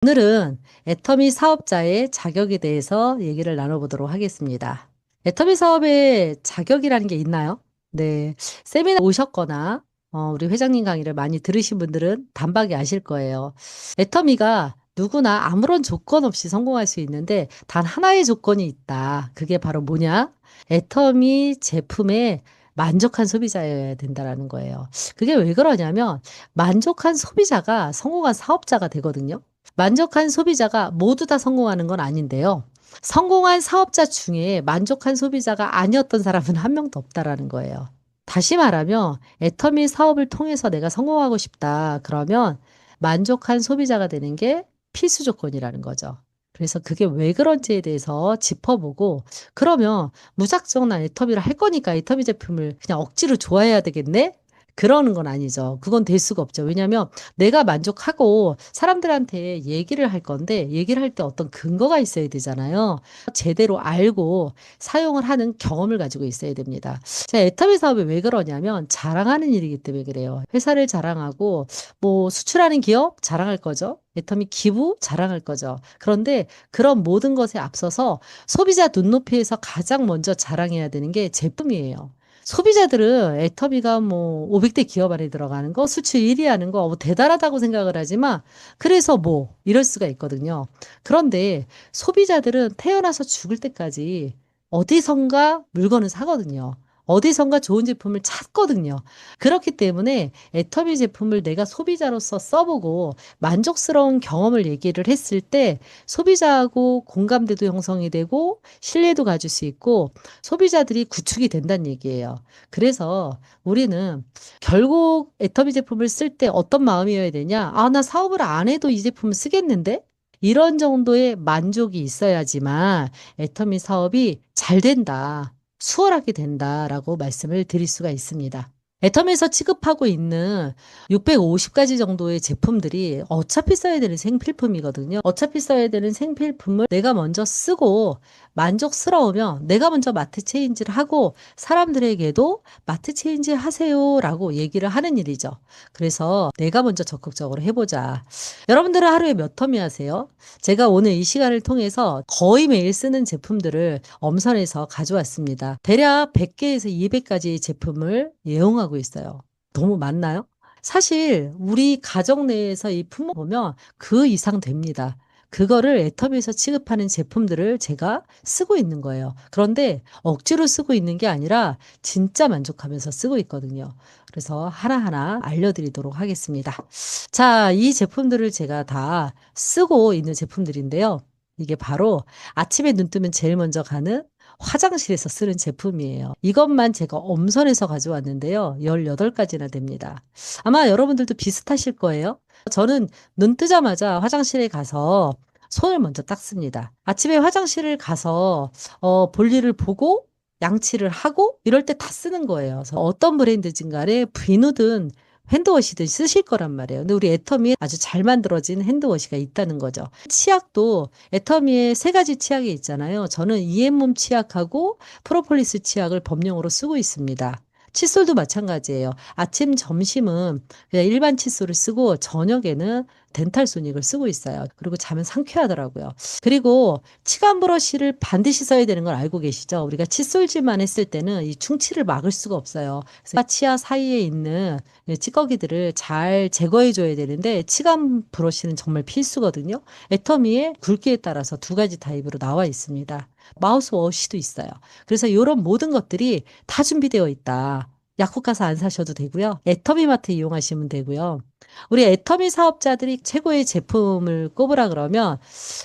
오늘은 애터미 사업자의 자격에 대해서 얘기를 나눠보도록 하겠습니다. 애터미 사업의 자격이라는 게 있나요? 네. 세미나 오셨거나 우리 회장님 강의를 많이 들으신 분들은 단박에 아실 거예요. 애터미가 누구나 아무런 조건 없이 성공할 수 있는데 단 하나의 조건이 있다. 그게 바로 뭐냐? 애터미 제품에 만족한 소비자여야 된다라는 거예요. 그게 왜 그러냐면 만족한 소비자가 성공한 사업자가 되거든요. 만족한 소비자가 모두 다 성공하는 건 아닌데요. 성공한 사업자 중에 만족한 소비자가 아니었던 사람은 한 명도 없다라는 거예요. 다시 말하면 애터미 사업을 통해서 내가 성공하고 싶다. 그러면 만족한 소비자가 되는 게 필수 조건이라는 거죠. 그래서 그게 왜 그런지에 대해서 짚어보고, 그러면 무작정 난 애터미를 할 거니까 애터미 제품을 그냥 억지로 좋아해야 되겠네? 그러는 건 아니죠. 그건 될 수가 없죠. 왜냐하면 내가 만족하고 사람들한테 얘기를 할 건데, 얘기를 할 때 어떤 근거가 있어야 되잖아요. 제대로 알고 사용을 하는 경험을 가지고 있어야 됩니다. 자, 애터미 사업이 왜 그러냐면 자랑하는 일이기 때문에 그래요. 회사를 자랑하고 뭐 수출하는 기업 자랑할 거죠. 애터미 기부 자랑할 거죠. 그런데 그런 모든 것에 앞서서 소비자 눈높이에서 가장 먼저 자랑해야 되는 게 제품이에요. 소비자들은 애터미가 뭐 500대 기업 안에 들어가는 거, 수출 1위 하는 거, 뭐 대단하다고 생각을 하지만, 그래서 뭐, 이럴 수가 있거든요. 그런데 소비자들은 태어나서 죽을 때까지 어디선가 물건을 사거든요. 어디선가 좋은 제품을 찾거든요. 그렇기 때문에 애터미 제품을 내가 소비자로서 써보고 만족스러운 경험을 얘기를 했을 때 소비자하고 공감대도 형성이 되고 신뢰도 가질 수 있고 소비자들이 구축이 된다는 얘기예요. 그래서 우리는 결국 애터미 제품을 쓸 때 어떤 마음이어야 되냐? 아, 나 사업을 안 해도 이 제품을 쓰겠는데? 이런 정도의 만족이 있어야지만 애터미 사업이 잘 된다, 수월하게 된다라고 말씀을 드릴 수가 있습니다. 애텀에서 취급하고 있는 650가지 정도의 제품들이 어차피 써야 되는 생필품이거든요. 어차피 써야 되는 생필품을 내가 먼저 쓰고 만족스러우면 내가 먼저 마트 체인지를 하고 사람들에게도 마트 체인지 하세요라고 얘기를 하는 일이죠. 그래서 내가 먼저 적극적으로 해보자. 여러분들은 하루에 몇 터미 하세요? 제가 오늘 이 시간을 통해서 거의 매일 쓰는 제품들을 엄선해서 가져왔습니다. 대략 100개에서 200가지 제품을 애용하고 있어요. 너무 많나요? 사실 우리 가정 내에서 이 품목 보면 그 이상 됩니다. 그거를 애터미에서 취급하는 제품들을 제가 쓰고 있는 거예요. 그런데 억지로 쓰고 있는 게 아니라 진짜 만족하면서 쓰고 있거든요. 그래서 하나하나 알려드리도록 하겠습니다. 자, 이 제품들을 제가 다 쓰고 있는 제품들인데요. 이게 바로 아침에 눈 뜨면 제일 먼저 가는 화장실에서 쓰는 제품이에요. 이것만 제가 엄선해서 가져왔는데요. 18가지나 됩니다. 아마 여러분들도 비슷하실 거예요. 저는 눈 뜨자마자 화장실에 가서 손을 먼저 닦습니다. 아침에 화장실을 가서 볼일을 보고 양치를 하고 이럴 때 다 쓰는 거예요. 그래서 어떤 브랜드진 간에 비누든 핸드워시든 쓰실 거란 말이에요. 근데 우리 애터미에 아주 잘 만들어진 핸드워시가 있다는 거죠. 치약도 애터미에 3가지 치약이 있잖아요. 저는 이앤몸 치약하고 프로폴리스 치약을 범용으로 쓰고 있습니다. 칫솔도 마찬가지예요. 아침, 점심은 그냥 일반 칫솔을 쓰고 저녁에는 덴탈 소닉을 쓰고 있어요. 그리고 자면 상쾌하더라고요. 그리고 치간 브러쉬를 반드시 써야 되는 걸 알고 계시죠? 우리가 칫솔질만 했을 때는 이 충치를 막을 수가 없어요. 그래서 치아 사이에 있는 찌꺼기들을 잘 제거해 줘야 되는데 치간 브러쉬는 정말 필수거든요. 애터미에 굵기에 따라서 2가지 타입으로 나와 있습니다. 마우스워시도 있어요. 그래서 이런 모든 것들이 다 준비되어 있다. 약국 가서 안 사셔도 되고요. 애터미 마트 이용하시면 되고요. 우리 애터미 사업자들이 최고의 제품을 꼽으라 그러면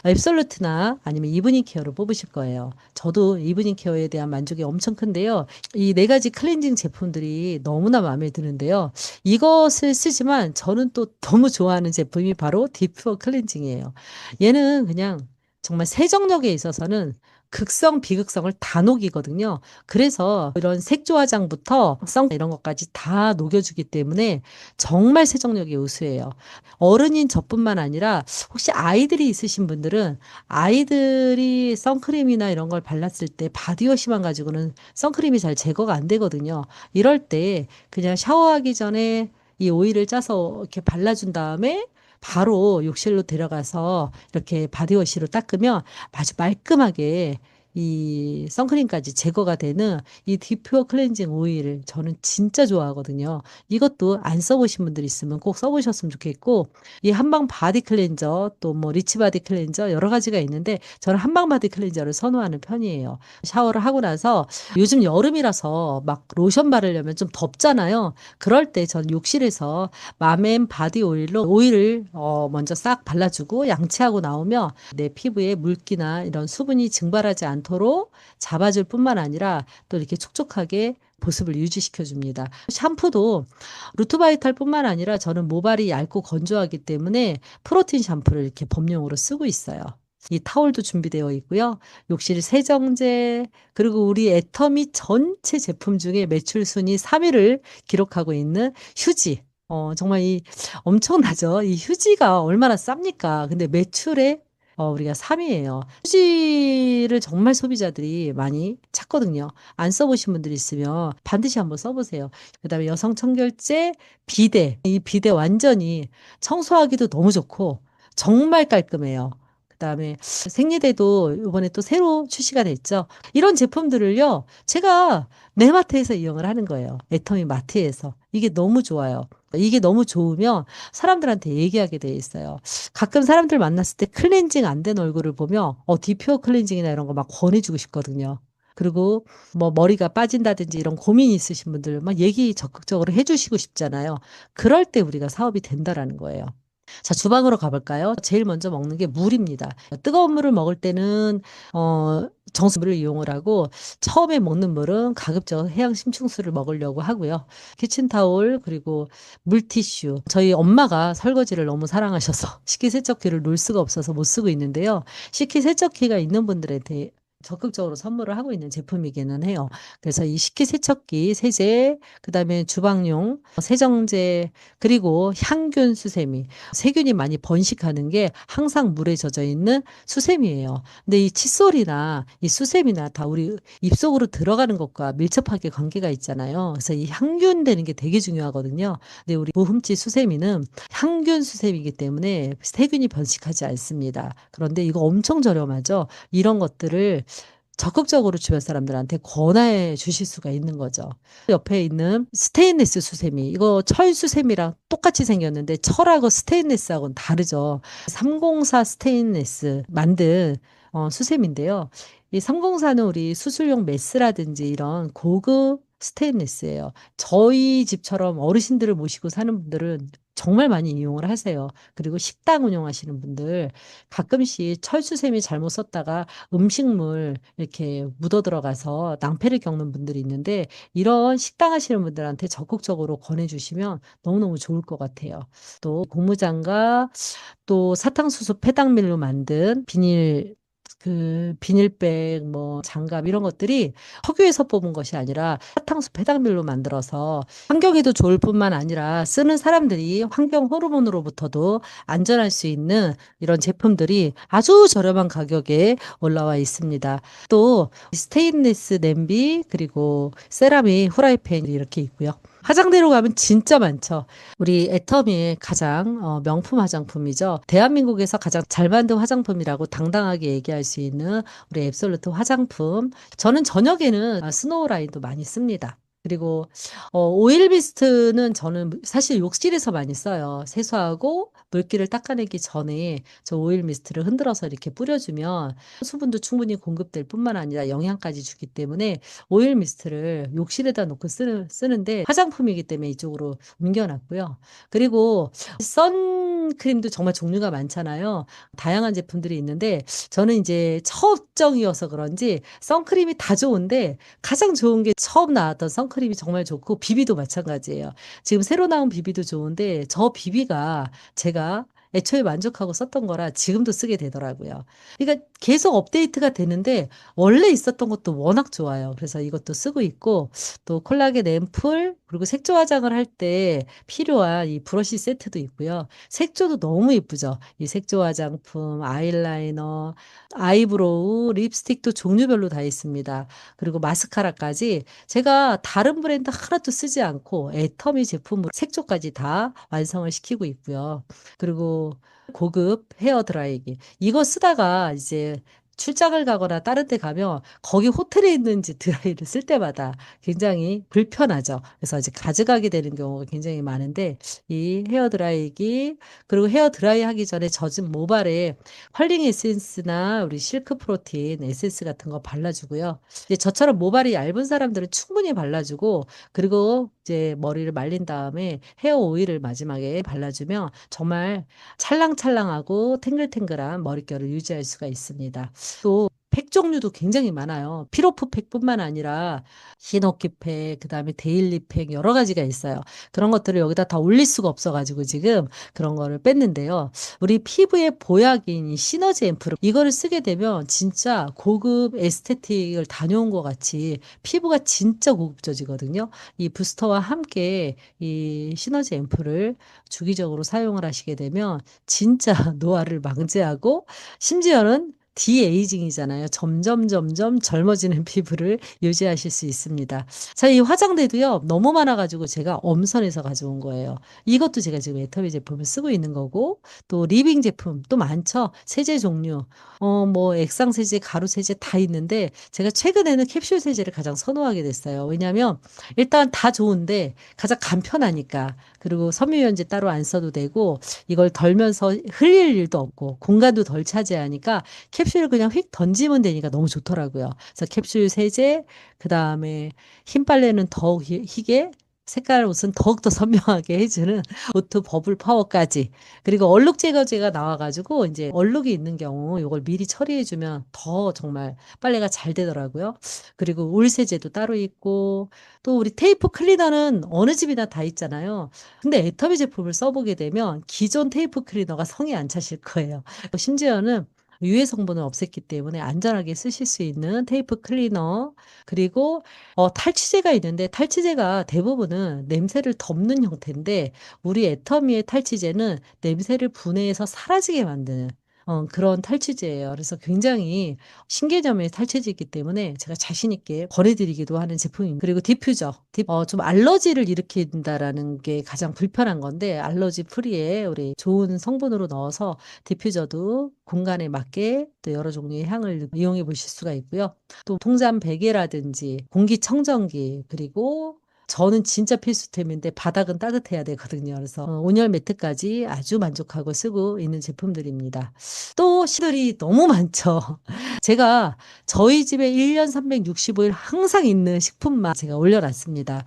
앱솔루트나 아니면 이브닝 케어를 뽑으실 거예요. 저도 이브닝 케어에 대한 만족이 엄청 큰데요. 이 4가지 클렌징 제품들이 너무나 마음에 드는데요. 이것을 쓰지만 저는 또 너무 좋아하는 제품이 바로 딥푸어 클렌징이에요. 얘는 그냥 정말 세정력에 있어서는 극성, 비극성을 다 녹이거든요. 그래서 이런 색조 화장부터 성 이런 것까지 다 녹여주기 때문에 정말 세정력이 우수해요. 어른인 저뿐만 아니라 혹시 아이들이 있으신 분들은 아이들이 선크림이나 이런 걸 발랐을 때 바디워시만 가지고는 선크림이 잘 제거가 안 되거든요. 이럴 때 그냥 샤워하기 전에 이 오일을 짜서 이렇게 발라준 다음에 바로 욕실로 데려가서 이렇게 바디워시로 닦으면 아주 말끔하게 이 선크림까지 제거가 되는 이 딥퓨어 클렌징 오일을 저는 진짜 좋아하거든요. 이것도 안 써보신 분들 있으면 꼭 써보셨으면 좋겠고, 이 한방 바디 클렌저 또 뭐 리치 바디 클렌저 여러 가지가 있는데 저는 한방 바디 클렌저를 선호하는 편이에요. 샤워를 하고 나서 요즘 여름이라서 막 로션 바르려면 좀 덥잖아요. 그럴 때 전 욕실에서 맘앤 바디 오일로 오일을 먼저 싹 발라주고 양치하고 나오면 내 피부에 물기나 이런 수분이 증발하지 않도록 잡아줄 뿐만 아니라 또 이렇게 촉촉하게 보습을 유지시켜 줍니다. 샴푸도 루트바이탈뿐만 아니라 저는 모발이 얇고 건조하기 때문에 프로틴 샴푸를 이렇게 범용으로 쓰고 있어요. 이 타올도 준비되어 있고요. 욕실 세정제, 그리고 우리 애터미 전체 제품 중에 매출 순위 3위를 기록하고 있는 휴지. 정말 이 엄청나죠. 이 휴지가 얼마나 쌉니까? 근데 매출에 우리가 3위예요. 휴지를 정말 소비자들이 많이 찾거든요. 안 써보신 분들 있으면 반드시 한번 써보세요. 그다음에 여성 청결제, 비데. 이 비데 완전히 청소하기도 너무 좋고 정말 깔끔해요. 그다음에 생리대도 이번에 또 새로 출시가 됐죠. 이런 제품들을요, 제가 내 마트에서 이용을 하는 거예요. 애터미 마트에서. 이게 너무 좋아요. 이게 너무 좋으면 사람들한테 얘기하게 돼 있어요. 가끔 사람들 만났을 때 클렌징 안 된 얼굴을 보면 디퓨어 클렌징이나 이런 거 막 권해주고 싶거든요. 그리고 뭐 머리가 빠진다든지 이런 고민이 있으신 분들 막 얘기 적극적으로 해주시고 싶잖아요. 그럴 때 우리가 사업이 된다라는 거예요. 자, 주방으로 가볼까요? 제일 먼저 먹는 게 물입니다. 뜨거운 물을 먹을 때는 정수물을 이용을 하고, 처음에 먹는 물은 가급적 해양 심층수를 먹으려고 하고요. 키친타올, 그리고 물티슈. 저희 엄마가 설거지를 너무 사랑하셔서 식기세척기를 놓을 수가 없어서 못 쓰고 있는데요. 식기세척기가 있는 분들한테 적극적으로 선물을 하고 있는 제품이기는 해요. 그래서 이 식기세척기, 세제, 그다음에 주방용 세정제, 그리고 향균 수세미. 세균이 많이 번식하는 게 항상 물에 젖어 있는 수세미예요. 근데 이 칫솔이나 이 수세미나 다 우리 입속으로 들어가는 것과 밀접하게 관계가 있잖아요. 그래서 이 향균 되는 게 되게 중요하거든요. 근데 우리 무흠집 수세미는 향균 수세미이기 때문에 세균이 번식하지 않습니다. 그런데 이거 엄청 저렴하죠. 이런 것들을 적극적으로 주변 사람들한테 권해 주실 수가 있는 거죠. 옆에 있는 스테인리스 수세미. 이거 철 수세미랑 똑같이 생겼는데 철하고 스테인리스하고는 다르죠. 304 스테인리스 만든 수세미인데요. 이 304는 우리 수술용 메스라든지 이런 고급 스테인리스예요. 저희 집처럼 어르신들을 모시고 사는 분들은 정말 많이 이용을 하세요. 그리고 식당 운영하시는 분들 가끔씩 철수세미 잘못 썼다가 음식물 이렇게 묻어 들어가서 낭패를 겪는 분들이 있는데, 이런 식당 하시는 분들한테 적극적으로 권해주시면 너무너무 좋을 것 같아요. 또 고무장갑, 또 사탕수수 폐당밀로 만든 비닐백, 뭐 장갑 이런 것들이 석유에서 뽑은 것이 아니라 사탕수 폐당밀로 만들어서 환경에도 좋을 뿐만 아니라 쓰는 사람들이 환경 호르몬으로부터도 안전할 수 있는 이런 제품들이 아주 저렴한 가격에 올라와 있습니다. 또 스테인리스 냄비, 그리고 세라믹 후라이팬이 이렇게 있고요. 화장대로 가면 진짜 많죠. 우리 애터미의 가장 명품 화장품이죠. 대한민국에서 가장 잘 만든 화장품이라고 당당하게 얘기할 수 있는 우리 앱솔루트 화장품. 저는 저녁에는 스노우 라인도 많이 씁니다. 그리고 오일 미스트는 저는 사실 욕실에서 많이 써요. 세수하고 물기를 닦아내기 전에 저 오일 미스트를 흔들어서 이렇게 뿌려주면 수분도 충분히 공급될 뿐만 아니라 영양까지 주기 때문에 오일 미스트를 욕실에다 놓고 쓰는데, 화장품이기 때문에 이쪽으로 옮겨놨고요. 그리고 선크림도 정말 종류가 많잖아요. 다양한 제품들이 있는데 저는 이제 처정이어서 그런지 선크림이 다 좋은데 가장 좋은 게 처음 나왔던 선크림이 정말 좋고, 비비도 마찬가지예요. 지금 새로 나온 비비도 좋은데 저 비비가 제가 애초에 만족하고 썼던 거라 지금도 쓰게 되더라고요. 그러니까 계속 업데이트가 되는데 원래 있었던 것도 워낙 좋아요. 그래서 이것도 쓰고 있고, 또 콜라겐 앰플, 그리고 색조 화장을 할 때 필요한 이 브러쉬 세트도 있고요. 색조도 너무 예쁘죠. 이 색조 화장품, 아이라이너, 아이브로우, 립스틱도 종류별로 다 있습니다. 그리고 마스카라까지 제가 다른 브랜드 하나도 쓰지 않고 애터미 제품으로 색조까지 다 완성을 시키고 있고요. 그리고 그리고 고급 헤어 드라이기. 이거 쓰다가 이제 출장을 가거나 다른 데 가면 거기 호텔에 있는 이제 드라이를 쓸 때마다 굉장히 불편하죠. 그래서 이제 가져가게 되는 경우가 굉장히 많은데 이 헤어 드라이기 그리고 헤어 드라이 하기 전에 젖은 모발에 펄링 에센스나 우리 실크 프로틴 에센스 같은 거 발라 주고요. 이제 저처럼 모발이 얇은 사람들은 충분히 발라 주고 그리고 이제 머리를 말린 다음에 헤어 오일을 마지막에 발라 주면 정말 찰랑찰랑하고 탱글탱글한 머릿결을 유지할 수가 있습니다. 또 팩 종류도 굉장히 많아요. 피로프 팩뿐만 아니라 히노키 팩, 그다음에 데일리 팩 여러 가지가 있어요. 그런 것들을 여기다 다 올릴 수가 없어 가지고 지금 그런 거를 뺐는데요. 우리 피부의 보약인 이 시너지 앰플 이거를 쓰게 되면 진짜 고급 에스테틱을 다녀온 것 같이 피부가 진짜 고급져지거든요. 이 부스터와 함께 이 시너지 앰플을 주기적으로 사용을 하시게 되면 진짜 노화를 방지하고 심지어는 디에이징이잖아요. 점점 젊어지는 피부를 유지하실 수 있습니다. 자, 이 화장대도요. 너무 많아 가지고 제가 엄선해서 가져온 거예요. 이것도 제가 지금 애터미 제품을 쓰고 있는 거고 또 리빙 제품 또 많죠. 세제 종류. 뭐 액상 세제, 가루 세제 다 있는데 제가 최근에는 캡슐 세제를 가장 선호하게 됐어요. 왜냐하면 일단 다 좋은데 가장 간편하니까. 그리고 섬유유연제 따로 안 써도 되고 이걸 덜면서 흘릴 일도 없고 공간도 덜 차지하니까 캡슐을 그냥 휙 던지면 되니까 너무 좋더라고요. 그래서 캡슐 세제, 그다음에 흰 빨래는 더욱 희게, 색깔 옷은 더욱더 선명하게 해주는 오토 버블 파워까지. 그리고 얼룩 제거제가 나와 가지고 인제 얼룩이 있는 경우 요걸 미리 처리해 주면 더 정말 빨래가 잘 되더라고요. 그리고 울 세제도 따로 있고 또 우리 테이프 클리너는 어느 집이나 다 있잖아요. 근데 애터미 제품을 써 보게 되면 기존 테이프 클리너가 성에 안 차실 거예요. 심지어는 유해 성분을 없앴기 때문에 안전하게 쓰실 수 있는 테이프 클리너 그리고 탈취제가 있는데 탈취제가 대부분은 냄새를 덮는 형태인데 우리 애터미의 탈취제는 냄새를 분해해서 사라지게 만드는 그런 탈취제예요. 그래서 굉장히 신개념의 탈취제이기 때문에 제가 자신 있게 권해 드리기도 하는 제품입니다. 그리고 디퓨저. 좀 알러지를 일으킨다라는 게 가장 불편한 건데 알러지 프리에 우리 좋은 성분으로 넣어서 디퓨저도 공간에 맞게 또 여러 종류의 향을 이용해 보실 수가 있고요. 또 통잠 베개라든지 공기청정기 그리고 저는 진짜 필수템인데 바닥은 따뜻해야 되거든요. 그래서 온열 매트까지 아주 만족하고 쓰고 있는 제품들입니다. 또 시들이 너무 많죠. 제가 저희 집에 1년 365일 항상 있는 식품만 제가 올려 놨습니다.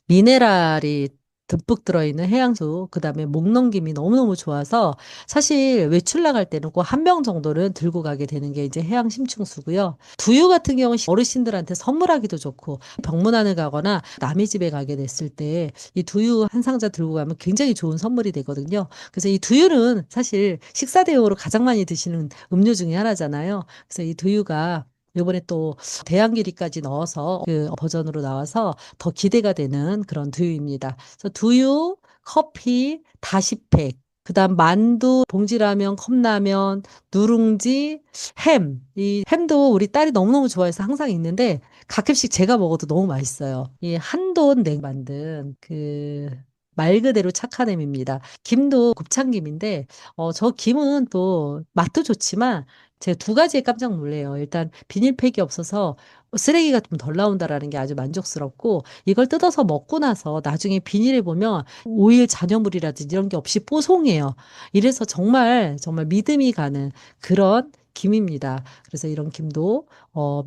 미네랄이 듬뿍 들어있는 해양수 그다음에 목넘김이 너무너무 좋아서 사실 외출 나갈 때는 꼭 한 병 정도는 들고 가게 되는 게 이제 해양 심층수고요. 두유 같은 경우는 어르신들한테 선물하기도 좋고 병문안을 가거나 남의 집에 가게 됐을 때 이 두유 한 상자 들고 가면 굉장히 좋은 선물이 되거든요. 그래서 이 두유는 사실 식사 대용으로 가장 많이 드시는 음료 중에 하나잖아요. 그래서 이 두유가 요번에 또 대왕길이까지 넣어서 그 버전으로 나와서 더 기대가 되는 그런 두유입니다. 그래서 두유, 커피, 다시팩, 그다음 만두, 봉지라면, 컵라면, 누룽지, 햄. 이 햄도 우리 딸이 너무너무 좋아해서 항상 있는데 가끔씩 제가 먹어도 너무 맛있어요. 이 한돈 냉 만든 그 말 그대로 착한 햄입니다. 김도 곱창김인데 저 김은 또 맛도 좋지만 제가 두 가지에 깜짝 놀라요. 일단 비닐팩이 없어서 쓰레기가 좀 덜 나온다라는 게 아주 만족스럽고 이걸 뜯어서 먹고 나서 나중에 비닐에 보면 오일 잔여물이라든지 이런 게 없이 뽀송해요. 이래서 정말 믿음이 가는 그런 김입니다. 그래서 이런 김도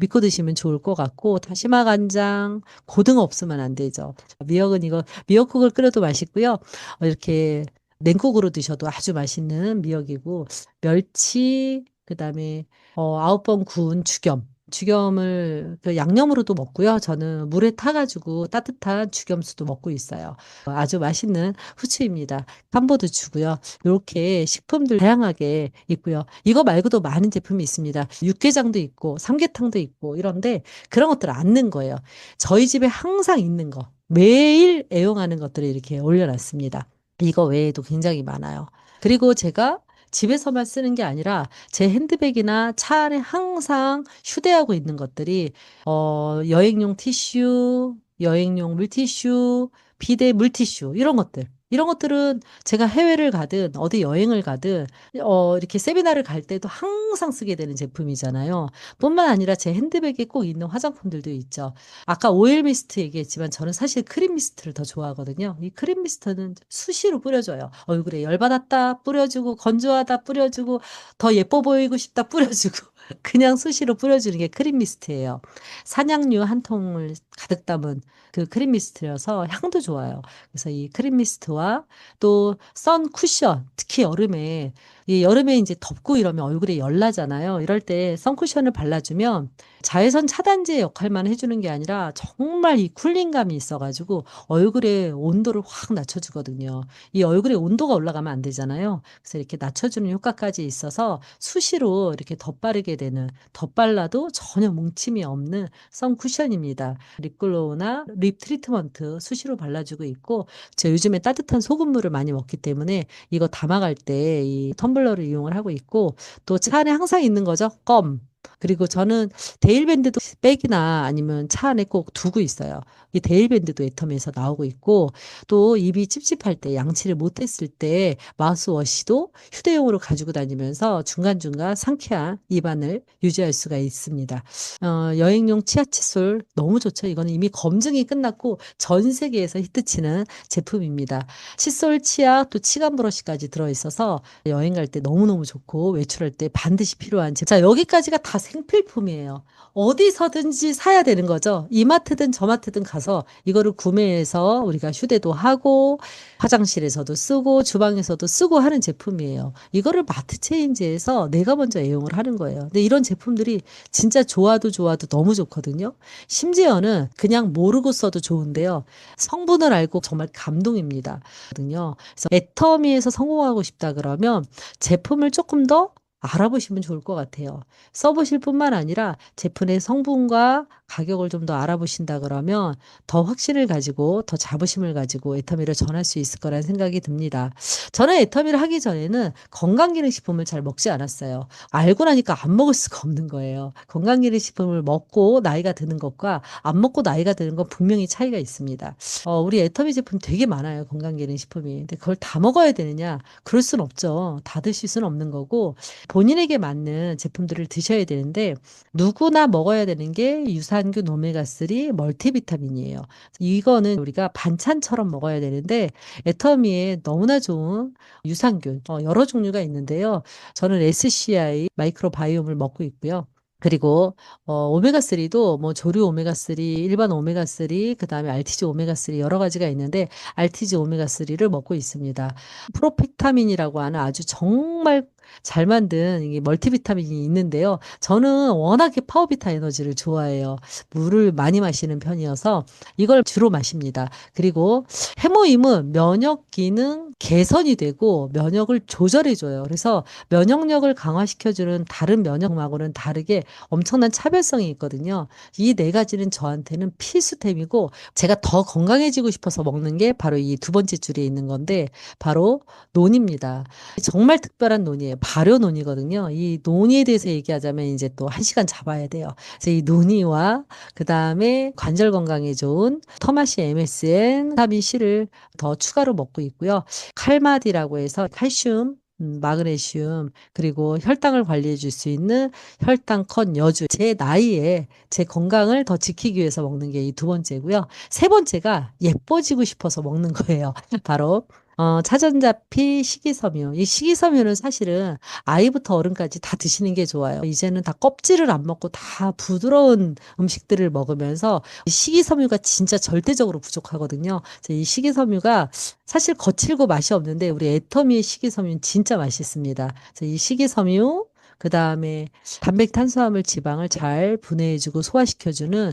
믿고 드시면 좋을 것 같고 다시마 간장, 고등어 없으면 안 되죠. 미역은 이거 미역국을 끓여도 맛있고요. 이렇게 냉국으로 드셔도 아주 맛있는 미역이고 멸치 그다음에 9번 구운 죽염. 죽염을 그 양념으로도 먹고요. 저는 물에 타 가지고 따뜻한 죽염수도 먹고 있어요. 아주 맛있는 후추입니다. 캄보드 주고요. 요렇게 식품들 다양하게 있고요. 이거 말고도 많은 제품이 있습니다. 육개장도 있고 삼계탕도 있고 이런데 그런 것들을 안 넣은 거예요. 저희 집에 항상 있는 거, 매일 애용하는 것들을 이렇게 올려 놨습니다. 이거 외에도 굉장히 많아요. 그리고 제가 집에서만 쓰는 게 아니라 제 핸드백이나 차 안에 항상 휴대하고 있는 것들이 여행용 티슈, 여행용 물티슈, 비데 물티슈 이런 것들. 이런 것들은 제가 해외를 가든 어디 여행을 가든 이렇게 세미나를 갈 때도 항상 쓰게 되는 제품이잖아요. 뿐만 아니라 제 핸드백에 꼭 있는 화장품들도 있죠. 아까 오일 미스트 얘기했지만 저는 사실 크림 미스트를 더 좋아하거든요. 이 크림 미스트는 수시로 뿌려줘요. 얼굴에 열받았다 뿌려주고, 건조하다 뿌려주고, 더 예뻐 보이고 싶다 뿌려주고 그냥 수시로 뿌려주는 게 크림 미스트예요. 산양류 한 통을 가득 담은 그 크림 미스트여서 향도 좋아요. 그래서 이 크림 미스트와 또 선 쿠션, 특히 여름에 이 여름에 이제 덥고 이러면 얼굴에 열 나잖아요. 이럴 때 선쿠션을 발라주면 자외선 차단제 역할만 해주는 게 아니라 정말 이 쿨링감이 있어가지고 얼굴의 온도를 확 낮춰주거든요. 이 얼굴의 온도가 올라가면 안 되잖아요. 그래서 이렇게 낮춰주는 효과까지 있어서 수시로 이렇게 덧바르게 되는, 덧발라도 전혀 뭉침이 없는 선쿠션입니다. 립글로우나 립 트리트먼트 수시로 발라주고 있고, 제가 요즘에 따뜻한 소금물을 많이 먹기 때문에 이거 담아갈 때 이 텀블러를 이용을 하고 있고, 또 차 안에 항상 있는 거죠. 껌. 그리고 저는 데일밴드도 백이나 아니면 차 안에 꼭 두고 있어요. 이 데일밴드도 애터미에서 나오고 있고, 또 입이 찝찝할 때, 양치를 못했을 때 마우스워시도 휴대용으로 가지고 다니면서 중간중간 상쾌한 입안을 유지할 수가 있습니다. 여행용 치아 칫솔 너무 좋죠. 이거는 이미 검증이 끝났고 전 세계에서 히트치는 제품입니다. 칫솔, 치약, 또 치간 브러쉬까지 들어있어서 여행 갈 때 너무너무 좋고 외출할 때 반드시 필요한 제품. 자, 여기까지가 다 생필품이에요. 어디서든지 사야 되는 거죠. 이마트든 저마트든 가서 이거를 구매해서 우리가 휴대도 하고 화장실에서도 쓰고 주방에서도 쓰고 하는 제품이에요. 이거를 마트 체인지에서 내가 먼저 애용을 하는 거예요. 근데 이런 제품들이 진짜 좋아도 좋아도 너무 좋거든요. 심지어는 그냥 모르고 써도 좋은데요. 성분을 알고 정말 감동입니다. 그래서 애터미에서 성공하고 싶다 그러면 제품을 조금 더 알아보시면 좋을 것 같아요. 써보실 뿐만 아니라 제품의 성분과 가격을 좀 더 알아보신다 그러면 더 확신을 가지고 더 자부심을 가지고 애터미를 전할 수 있을 거라는 생각이 듭니다. 저는 애터미를 하기 전에는 건강기능식품을 잘 먹지 않았어요. 알고 나니까 안 먹을 수가 없는 거예요. 건강기능식품을 먹고 나이가 드는 것과 안 먹고 나이가 드는 건 분명히 차이가 있습니다. 우리 애터미 제품 되게 많아요. 건강기능식품이. 근데 그걸 다 먹어야 되느냐? 그럴 순 없죠. 다 드실 수는 없는 거고 본인에게 맞는 제품들을 드셔야 되는데 누구나 먹어야 되는 게 유산균 오메가3 멀티비타민이에요. 이거는 우리가 반찬처럼 먹어야 되는데 애터미에 너무나 좋은 유산균 여러 종류가 있는데요. 저는 SCI 마이크로바이옴을 먹고 있고요. 그리고 오메가3도 뭐 조류 오메가3, 일반 오메가3, 그다음에 RTG 오메가3 여러 가지가 있는데 RTG 오메가3를 먹고 있습니다. 프로비타민이라고 하는 아주 정말 잘 만든 이게 멀티비타민이 있는데요. 저는 워낙에 파워비타 에너지를 좋아해요. 물을 많이 마시는 편이어서 이걸 주로 마십니다. 그리고 해모임은 면역 기능 개선이 되고 면역을 조절해줘요. 그래서 면역력을 강화시켜주는 다른 면역하고는 다르게 엄청난 차별성이 있거든요. 이 네 가지는 저한테는 필수템이고 제가 더 건강해지고 싶어서 먹는 게 바로 이 두 번째 줄에 있는 건데 바로 논입니다. 정말 특별한 논이에요. 발효 논이거든요. 이 논이에 대해서 얘기하자면 이제 또 1시간 잡아야 돼요. 그래서 이 논이와 그 다음에 관절 건강에 좋은 터마시 MSN, 비타민 C를 더 추가로 먹고 있고요. 칼마디라고 해서 칼슘, 마그네슘, 그리고 혈당을 관리해 줄 수 있는 혈당컨 여주. 제 나이에 제 건강을 더 지키기 위해서 먹는 게 이 두 번째고요. 세 번째가 예뻐지고 싶어서 먹는 거예요. 바로 차전자피 식이섬유. 이 식이섬유는 사실은 아이부터 어른까지 다 드시는 게 좋아요. 이제는 다 껍질을 안 먹고 다 부드러운 음식들을 먹으면서 이 식이섬유가 진짜 절대적으로 부족하거든요. 그래서 이 식이섬유가 사실 거칠고 맛이 없는데 우리 애터미의 식이섬유는 진짜 맛있습니다. 그래서 이 식이섬유 그다음에 단백 탄수화물 지방을 잘 분해해주고 소화시켜주는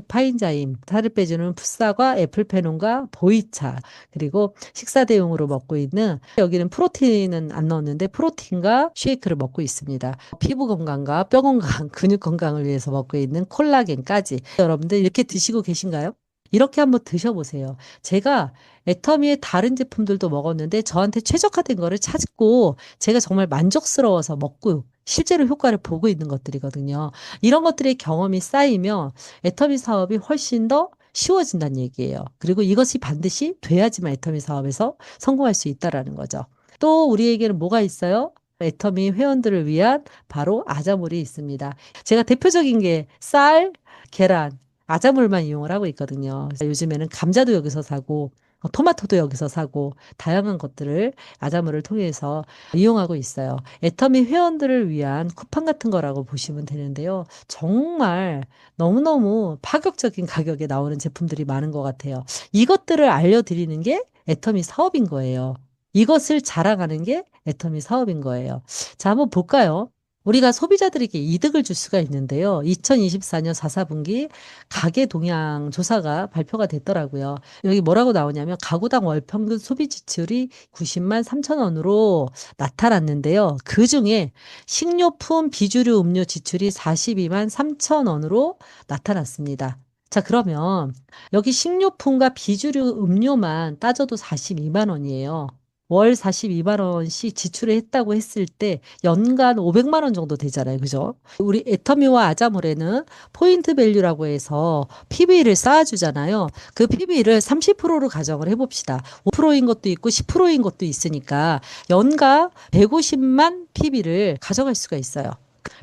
파인자임, 살을 빼주는 풋사과, 애플페논과 보이차, 그리고 식사 대용으로 먹고 있는 여기는 프로틴은 안 넣었는데 프로틴과 쉐이크를 먹고 있습니다. 피부 건강과 뼈 건강, 근육 건강을 위해서 먹고 있는 콜라겐까지. 여러분들 이렇게 드시고 계신가요? 이렇게 한번 드셔보세요. 제가 애터미의 다른 제품들도 먹었는데 저한테 최적화된 거를 찾고 제가 정말 만족스러워서 먹고 실제로 효과를 보고 있는 것들이거든요. 이런 것들의 경험이 쌓이면 애터미 사업이 훨씬 더 쉬워진다는 얘기예요. 그리고 이것이 반드시 돼야지만 애터미 사업에서 성공할 수 있다라는 거죠. 또 우리에게는 뭐가 있어요? 애터미 회원들을 위한 바로 아자몰이 있습니다. 제가 대표적인 게 쌀, 계란, 아자몰만 이용을 하고 있거든요. 요즘에는 감자도 여기서 사고 토마토도 여기서 사고 다양한 것들을 아자몰을 통해서 이용하고 있어요. 애터미 회원들을 위한 쿠팡 같은 거라고 보시면 되는데요. 정말 너무너무 파격적인 가격에 나오는 제품들이 많은 것 같아요. 이것들을 알려드리는 게 애터미 사업인 거예요. 이것을 자랑하는 게 애터미 사업인 거예요. 자, 한번 볼까요? 우리가 소비자들에게 이득을 줄 수가 있는데요. 2024년 4사분기 가계 동향 조사가 발표가 됐더라고요. 여기 뭐라고 나오냐면 가구당 월 평균 소비 지출이 90만 3천 원으로 나타났는데요. 그중에 식료품, 비주류, 음료 지출이 42만 3천 원으로 나타났습니다. 자, 그러면 여기 식료품과 비주류 음료만 따져도 42만 원이에요. 월 42만 원씩 지출을 했다고 했을 때 연간 500만 원 정도 되잖아요. 그죠? 우리 애터미와 아자몰에는 포인트 밸류라고 해서 PB를 쌓아주잖아요. 그 PB를 30%로 가정을 해봅시다. 5%인 것도 있고 10%인 것도 있으니까 연간 150만 PB를 가져갈 수가 있어요.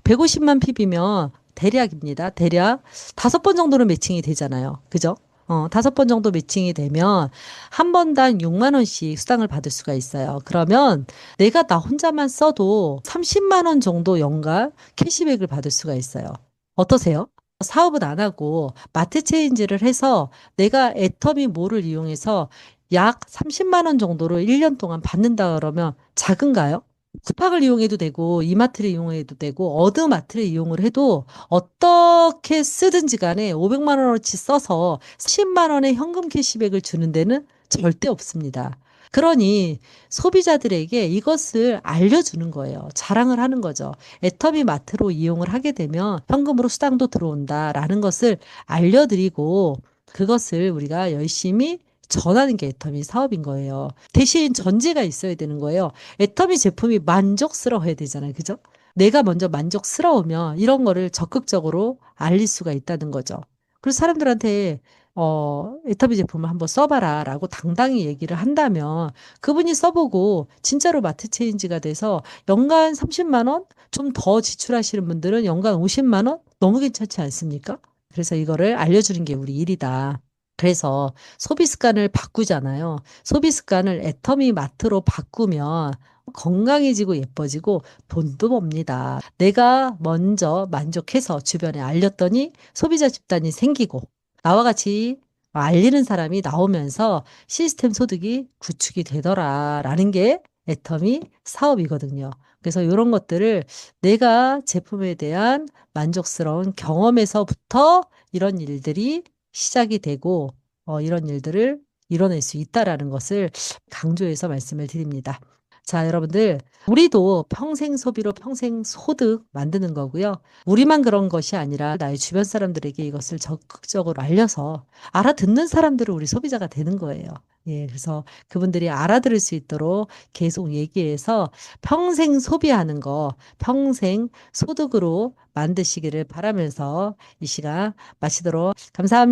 150만 PB면 대략입니다. 대략 5번 정도는 매칭이 되잖아요. 그죠? 5번 정도 매칭이 되면 한 번당 6만 원씩 수당을 받을 수가 있어요. 그러면 내가 나 혼자만 써도 30만 원 정도 연간 캐시백을 받을 수가 있어요. 어떠세요? 사업은 안 하고 마트 체인지를 해서 내가 애터미 몰을 이용해서 약 30만 원 정도를 1년 동안 받는다 그러면 작은가요? 쿠팡을 이용해도 되고 이마트를 이용해도 되고 어드마트를 이용을 해도 어떻게 쓰든지 간에 500만 원어치 써서 10만 원의 현금 캐시백을 주는 데는 절대 없습니다. 그러니 소비자들에게 이것을 알려주는 거예요. 자랑을 하는 거죠. 애터미 마트로 이용을 하게 되면 현금으로 수당도 들어온다라는 것을 알려드리고 그것을 우리가 열심히 전하는 게 애터미 사업인 거예요. 대신 전제가 있어야 되는 거예요. 애터미 제품이 만족스러워야 되잖아요. 그죠? 내가 먼저 만족스러우면 이런 거를 적극적으로 알릴 수가 있다는 거죠. 그래서 사람들한테 애터미 제품을 한번 써봐라 라고 당당히 얘기를 한다면 그분이 써보고 진짜로 마트 체인지가 돼서 연간 30만 원? 좀 더 지출하시는 분들은 연간 50만 원? 너무 괜찮지 않습니까? 그래서 이거를 알려주는 게 우리 일이다. 그래서 소비 습관을 바꾸잖아요. 소비 습관을 애터미 마트로 바꾸면 건강해지고 예뻐지고 돈도 법니다. 내가 먼저 만족해서 주변에 알렸더니 소비자 집단이 생기고 나와 같이 알리는 사람이 나오면서 시스템 소득이 구축이 되더라라는 게 애터미 사업이거든요. 그래서 이런 것들을 내가 제품에 대한 만족스러운 경험에서부터 이런 일들이 시작이 되고 이런 일들을 이뤄낼 수 있다라는 것을 강조해서 말씀을 드립니다. 자, 여러분들, 우리도 평생 소비로 평생 소득 만드는 거고요. 우리만 그런 것이 아니라 나의 주변 사람들에게 이것을 적극적으로 알려서 알아듣는 사람들은 우리 소비자가 되는 거예요. 예, 그래서 그분들이 알아들을 수 있도록 계속 얘기해서 평생 소비하는 거, 평생 소득으로 만드시기를 바라면서 이 시간 마치도록 감사합니다.